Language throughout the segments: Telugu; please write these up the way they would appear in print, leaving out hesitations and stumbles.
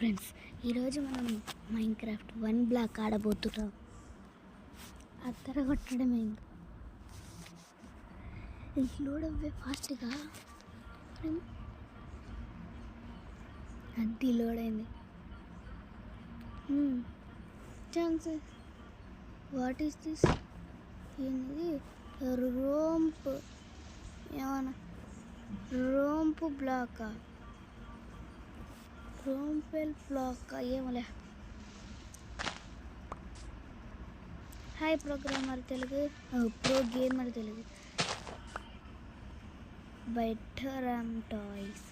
ఫ్రెండ్స్, ఈరోజు మనం మైన్క్రాఫ్ట్ 1 బ్లాక్ ఆడబోతున్నాం. అత్తర కొట్టడమే లోడ్ అవ్వే ఫాస్ట్గా. అది లోడ్ అయింది. Chances what is this? ఏంది రోంప్? ఏమన్నా రోంప్ బ్లాకా? రోంపెల్ బ్లాక్ ఏమలే. Hi programmer Telugu, pro gamer Telugu. Better toys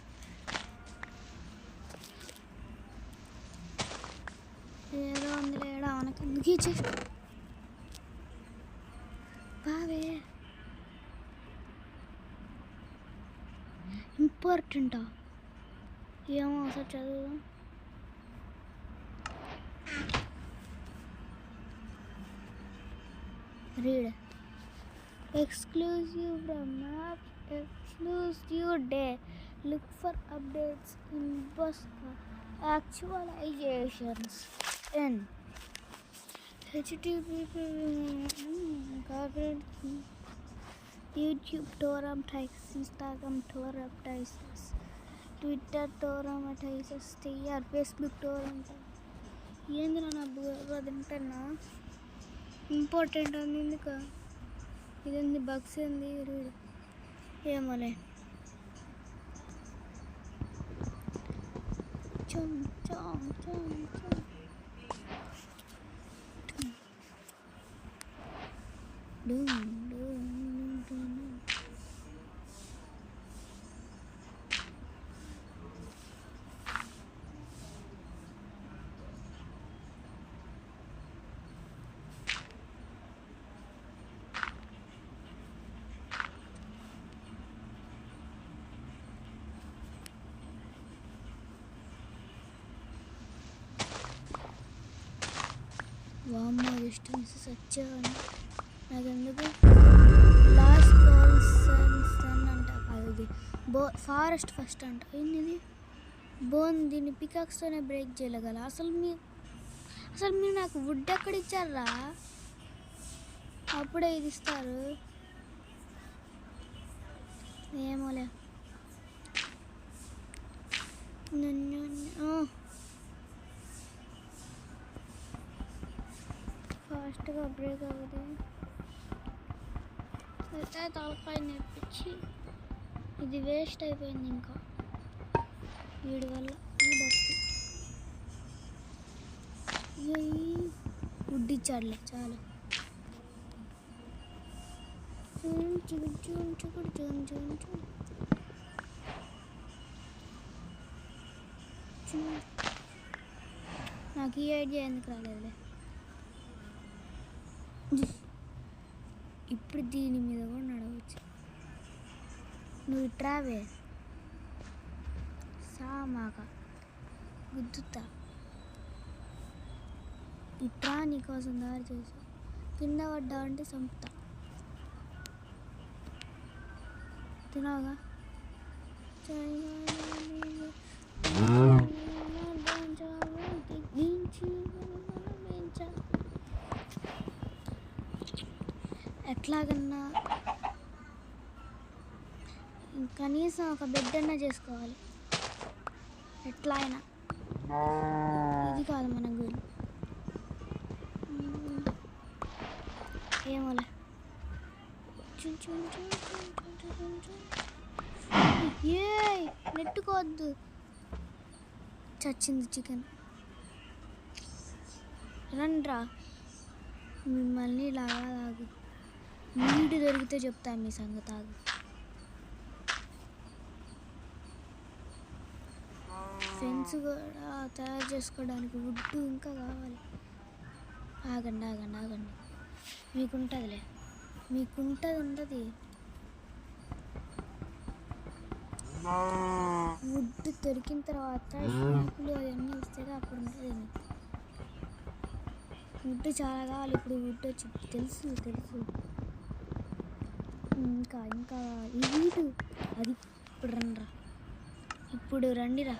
ఏదో ఉంది లేడా మనకి ఎందుకు ఇచ్చే బావే. ఇంపార్టెంటా? ఏమో అసలు చదువు. Read exclusive from app, exclusive day, look for updates in bus actualisations and HTTP YouTube టోరమ్టైస్, ఇన్స్టాగ్రామ్ టోరమ్టైసెస్, ట్విట్టర్ టోరమ్టైసెస్, టీఆర్ ఫేస్బుక్ టోరమ్టైస్. ఏంది నా తింటున్నా? ఇంపార్టెంట్ ఉంది ఎందుకు? ఇదేంది బగ్స్ ఏంది? రీడ్ ఏమోలే. వామ్మ డిస్టెన్స్ వచ్చాను. నాకు ఎందుకు లాస్ట్ సన్ అంట, అది ఫారెస్ట్ ఫస్ట్ అంట. ఏంది బోన్? దీన్ని పికాక్స్తోనే బ్రేక్ చేయగల. అసలు మీరు నాకు వుడ్ ఎక్కడ ఇచ్చారా? అప్పుడే ఇది ఇస్తారు. ఏమోలే. ఫాస్ట్గా బ్రేక్ అవ్వదు. అయితే తలకాయ నేర్పించి ఇది వేస్ట్ అయిపోయింది. ఇంకా వీడి వల్ల ఈ బస్సు ఉడ్డిచ్చాడులే చాలు. నాకు ఈ ఐడియా ఎందుకు రాలేదులే. ఇప్పుడు దీని మీద కూడా నడవచ్చు. నువ్వు ఇట్రావే సామాక గుద్దుతా. ఇట్రా, నీకోసం దారి చేసా. కింద పడ్డా అంటే చంపుతా. తినాగా ఎట్లాగన్నా కనీసం ఒక బెడ్ అన్నా చేసుకోవాలి. ఎట్లా అయినా ఇది కాదు మన గోల్. ఏమోలే. ఏ నెట్టుకోవద్దు. చచ్చింది చికెన్. రండ్రా, మిమ్మల్ని ఇలాగా తాగు. నీటి దొరికితే చెప్తాను మీ సంగతి. ఆగు. ఫెన్స్ కూడా తయారు చేసుకోవడానికి వుడ్ ఇంకా కావాలి. ఆగండి. మీకుంటుందిలే, ఉండదు. వుడ్ దొరికిన తర్వాత షాపులు అవన్నీ వస్తాయి, అప్పుడు ఉంటుంది. వుడ్ చాలా కావాలి. ఇప్పుడు వుడ్ వచ్చి తెలుసు. ఇంకా వీడు అది ఇప్పుడు రండిరా.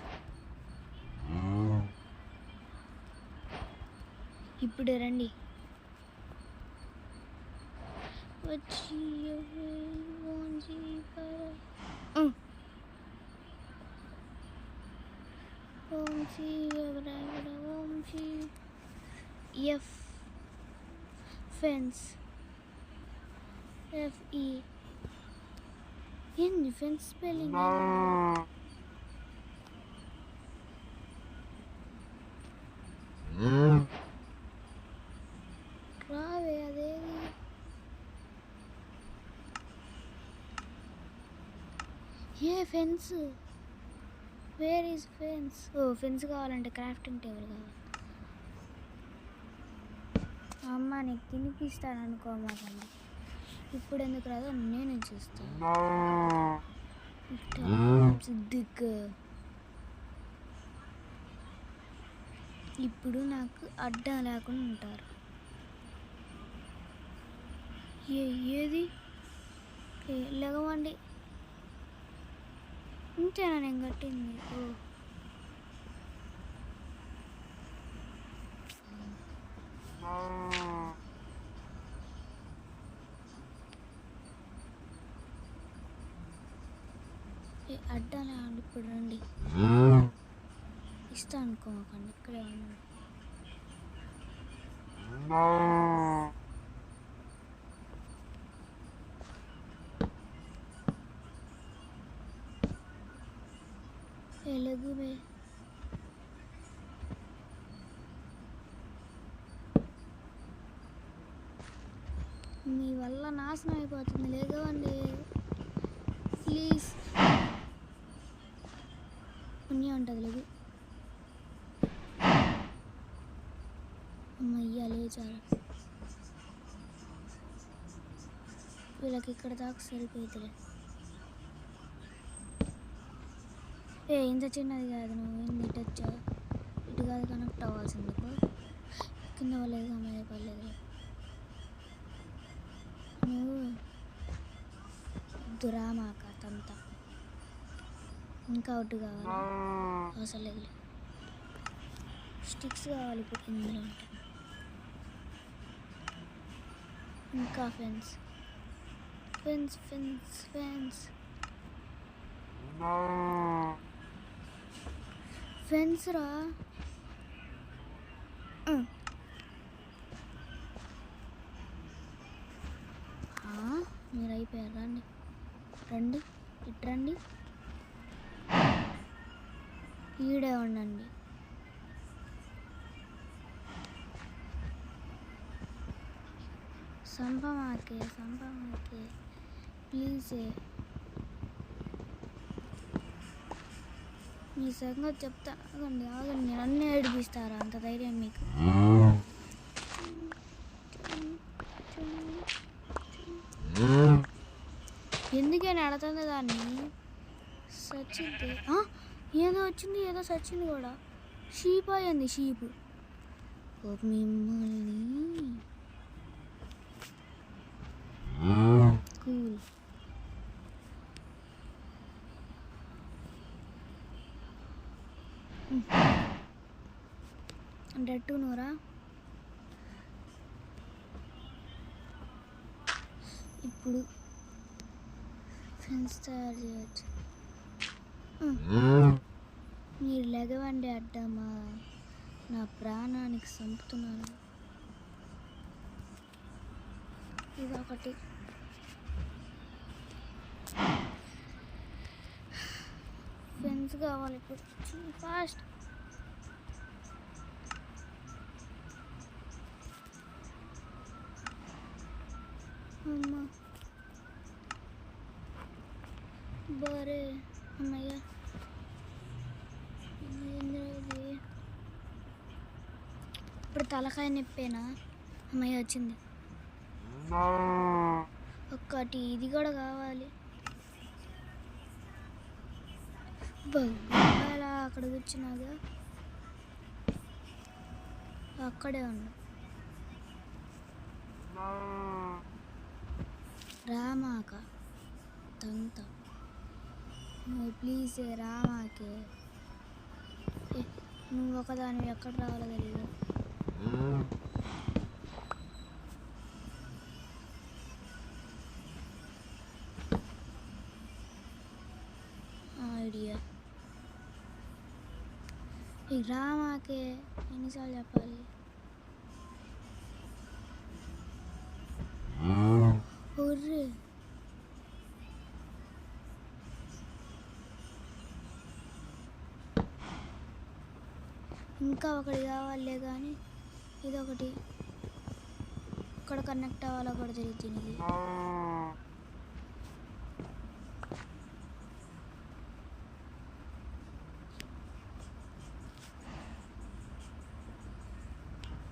ఇప్పుడు రండి వచ్చి ఎఫ్ ఫెన్స్ FE ఏంది ఫెన్స్ స్పెల్లింగ్ రావే అదేది a fence where is fence oh fence కావాలంటే క్రాఫ్టింగ్ టేబుల్ కావాలి అమ్మ నీకు తినిపిస్తాను అనుకోమాకండి ఇప్పుడు ఎందుకు రాదో నేను చూస్తాను సిద్దిక్ ఇప్పుడు నాకు అడ్డం లేకుండా ఉంటారు ఏది లెగవండి ఇంతేనా నేను కట్టింది ఓ అడ్డాలే అండి ఇప్పుడు రండి ఇస్తా అనుకోకండి ఇక్కడే ఉన్నాను ఎలుగుమే మీ వల్ల నాశనం అయిపోతుంది లేదండి ప్లీజ్ పుణ్యం ఉంటుంది లేదు అమ్మయ్యా లేచారు వీళ్ళకి ఇక్కడ దాకా సరిపోతుందిలే ఇంత చిన్నది కాదు నువ్వు ఏంది ఇటు వచ్చావు ఇటు కాదు కనెక్ట్ అవ్వాల్సింది కింద వాళ్ళేది అమ్మాయి పర్లేదు నువ్వు దురామాక తంత ఇంకా అవుట్ కావాలి అవసరం లేదు స్టిక్స్ కావాలి ఇప్పుడు ఇందులో ఉంటాయి ఇంకా fence fence fence fence fence రా మీరు అయిపోయారు రండి రండి ఇటు రండి ఈడే ఉండండి సంపమాకే ప్లీజ్ మీ సంగతి చెప్తా ఆగండి నన్ను ఏడిపిస్తారా అంత ధైర్యం మీకు ఎందుకని అడుగుతుంది దాన్ని సచ్చింది ఏదో వచ్చింది ఏదో సచ్చింది కూడా షీప్ అయ్యింది షీప్ మిమ్మల్ని కూల్ డట్టు నూరా ఇప్పుడు ఫెన్స్ తయారు చేయవచ్చు మీరు లెగవండి అడ్డమా నా ప్రాణానికి చంపుతున్నాను ఇదొకటి ఫెన్స్ కావాలి ఇప్పుడు ఫాస్ట్ అమ్మా బరే అమ్మయ్య ఇప్పుడు తలకాయ నొప్పేనా అమ్మయ్య వచ్చింది ఒక్కటి ఇది కూడా కావాలి అలా అక్కడ కూర్చున్నాగా అక్కడే ఉన్నా రామాక తంత నువ్వు ప్లీజ్ రామాకే నువ్వు ఒకదాని ఎక్కడ రావాలో తెలియదు ఈ రామాకే ఎన్నిసార్లు చెప్పాలి? ఒర్రే ఇంకా ఒకటి కావాలే కానీ ఇదొకటి ఇక్కడ కనెక్ట్ అవ్వాలో కూడా తెలియదు ఇది.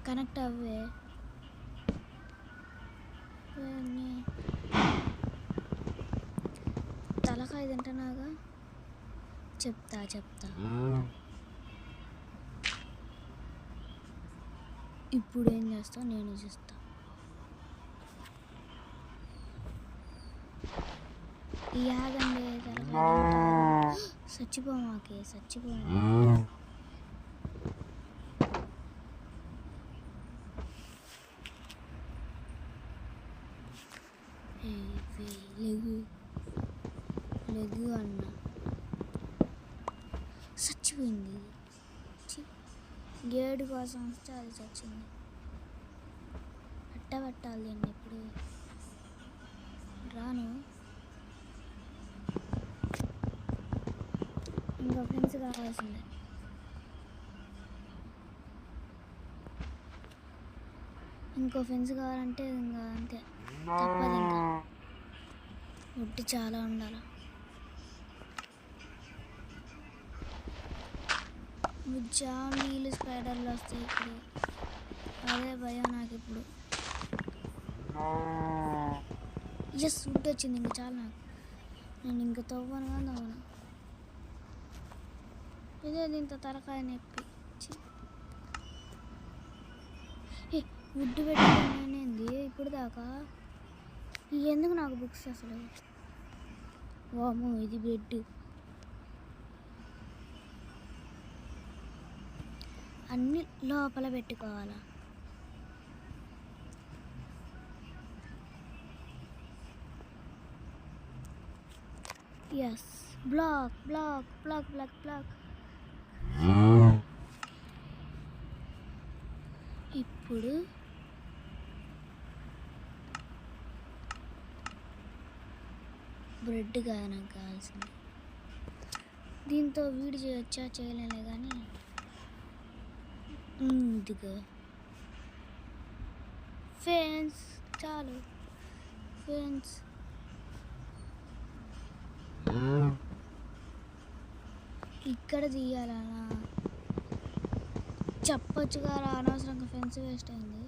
కనెక్ట్ అవ్వే తలకాయ తింటున్నాగా. చెప్తా ఇప్పుడు ఏం చేస్తావు నేను చూస్తా. యాగండి తలకాయ చచ్చిపోమాకే లెగు అన్న చచ్చిపోయింది. గేడు కోసం వస్తే అది చచ్చింది. అట్ట పెట్టాలి దీన్ని ఇప్పుడు. రాను ఇంకో ఫ్రెండ్స్ కావాల్సిందే. ఇంకో ఫ్రెండ్స్ కావాలంటే ఇంకా అంతే తప్పదు. ఇంకా ఉట్టి చాలా ఉండాలి. జామీలు స్పైడర్లు వస్తాయి ఇప్పుడు. అదే భయం నాకు ఇప్పుడు. ఎస్ ఉట్టి వచ్చింది. ఇంకా చాలా నాకు. నేను ఇంకా తవ్వను కానీ తవ్వను. ఇదే దీంతో తలకాయ నొప్పి. వుడ్ పెట్టుకునేది ఇప్పుడు దాకా. ఎందుకు నాకు బుక్స్ అసలు? వామో ఇది బెడ్. అన్ని లోపల పెట్టుకోవాలా? Yes black black black black black. ఇప్పుడు బ్రెడ్ కాదు నాకు కావాల్సింది. దీంతో వీడి చేయొచ్చా? చేయలేలే కానీ ఇదిగో ఫెన్స్ చాలు. ఫెన్స్ ఇక్కడ తీయాలనా? చెప్పొచ్చు కదా, అనవసరంగా ఫెన్స్ వేస్ట్ అయింది.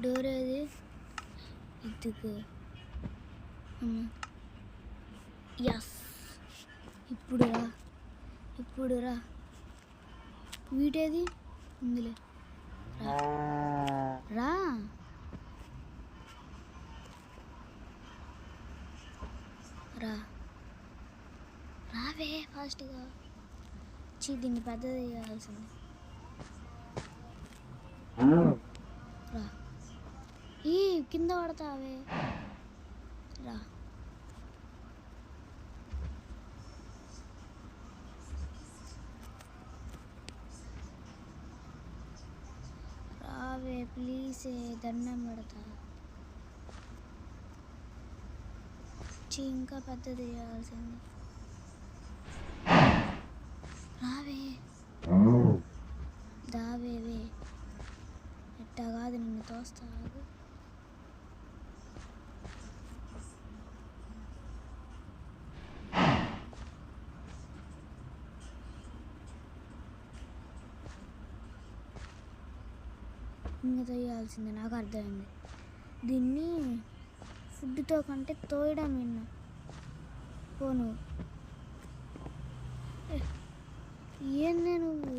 డోర్ ఏది? ఇదిగో. ఎస్ ఇప్పుడు రా. వీటేది ఉందిలే. రా రావే ఫాస్ట్గా. దీన్ని పెద్దది చేయాల్సింది. రా ఈ కింద పడతావే. రా రావే ప్లీజ్, దండం పెడతా. ఇంకా పెద్దది చేయాల్సింది. రావే దావేవే. ఎట్టా కాదు నిన్ను తోస్తా. ఇంకా తోయాల్సిందే. నాకు అర్థమైంది. దీన్ని ఫుడ్తో కంటే తోయడం విన్నా. పోను ఏందే నువ్వు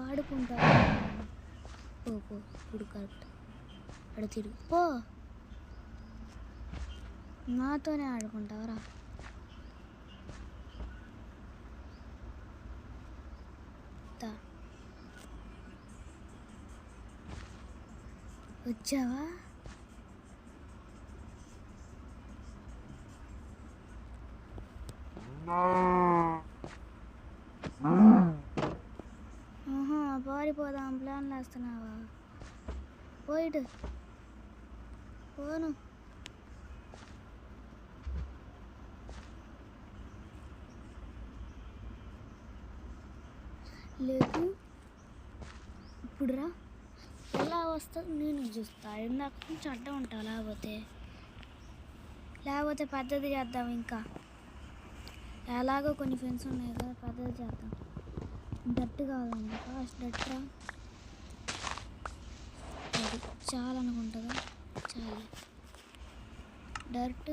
ఆడుకుంటావు? పో ఇప్పుడు కరెక్ట్. అక్కడ తిరుగు పో. నాతోనే ఆడుకుంటావరా? వచ్చావా? No. వేస్తున్నావా? పోయిడు పోను. లేదు ఇప్పుడు రా. ఎలా వస్తుంది నేను చూస్తా. ఇందాక కొంచెం అడ్డం ఉంటావు. లేకపోతే పద్ధతి చేద్దాం. ఇంకా ఎలాగో కొన్ని ఫ్రెండ్స్ ఉన్నాయి కదా, పద్ధతి చేద్దాం. డట్ కావాలండి. ఫాస్ట్ డట్ రా. అది చాలా అనుకుంటుందా? చాలు డర్ట్.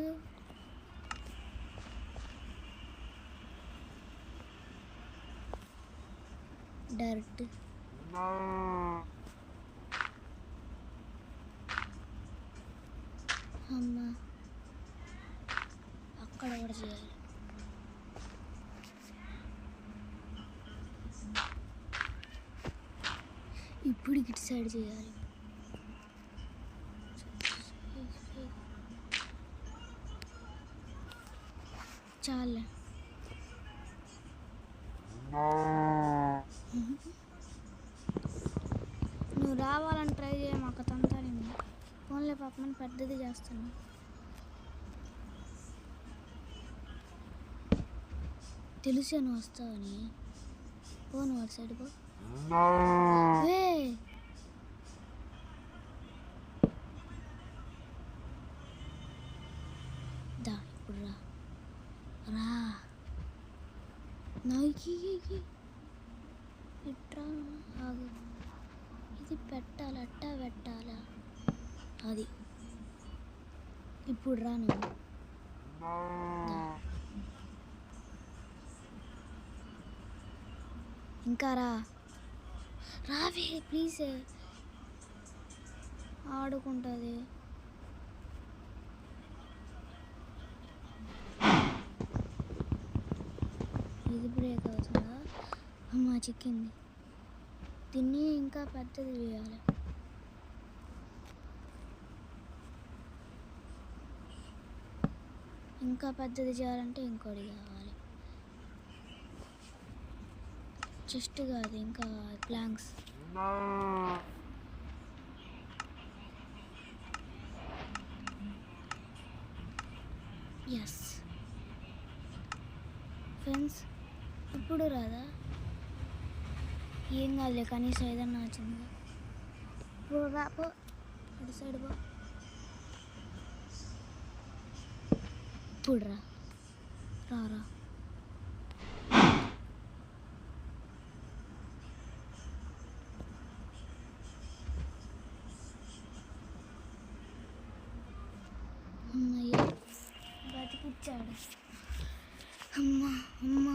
డర్ట్ అమ్మ అక్కడ కూడా చేయాలి. ఇప్పుడు ఇటు సైడ్ చేయాలి. చాలే. నువ్వు రావాలని ట్రై చేయ మాకు తంతా. నేను ఫోన్లే పాపమని పెద్దది చేస్తున్నా. తెలుసా నువ్వు వస్తావని. ఫోన్ వాడి సైడ్ పో. దా ఇప్పుడు రా రా. నాకి ఇట్రా. ఆగు. ఇది పెట్టాలి. అట్టా పెట్టాలా? అది ఇప్పుడు రా. నువ్వు ఇంకా రావే ప్లీజ్. ఆడుకుంటుంది. ఇది బ్రేక్ అవుతుందా? అమ్మ చిక్కింది. దీన్ని ఇంకా పెద్దది చేయాలి. ఇంకా పెద్దది చేయాలంటే ఇంకోటి కావాలి. చెస్ట్ కాదు, ఇంకా ప్లాంక్స్. ఎస్ ఫ్రెండ్స్, ఇప్పుడు రాదా? ఏం కాదులే, కనీసం ఏదన్నా వచ్చిందిగా. ఇప్పుడు రా పో. అటు సైడ్ పో. ఇప్పుడు రా. అమ్మయ్య బతికిచ్చాడు. అమ్మ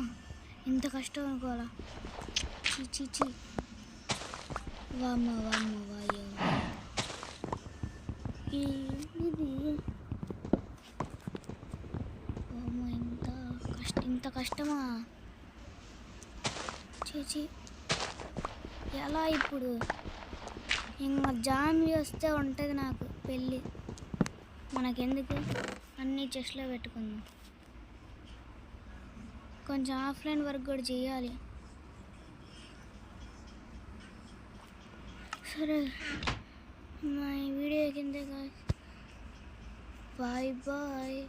ఇంత కష్టం అనుకోవాలా? చీ వామ్మ వాయ్యో. ఇది అమ్మ ఇంత కష్టమా? చీ ఎలా ఇప్పుడు? ఇంకా జాన్వి వస్తే ఉంటుంది నాకు పెళ్ళి. మనకెందుకు, అన్నీ చెస్ట్లో పెట్టుకుందాం. కొంచెం ఆఫ్లైన్ వర్క్ కూడా చేయాలి. సరే మా వీడియో కింద బాయ్.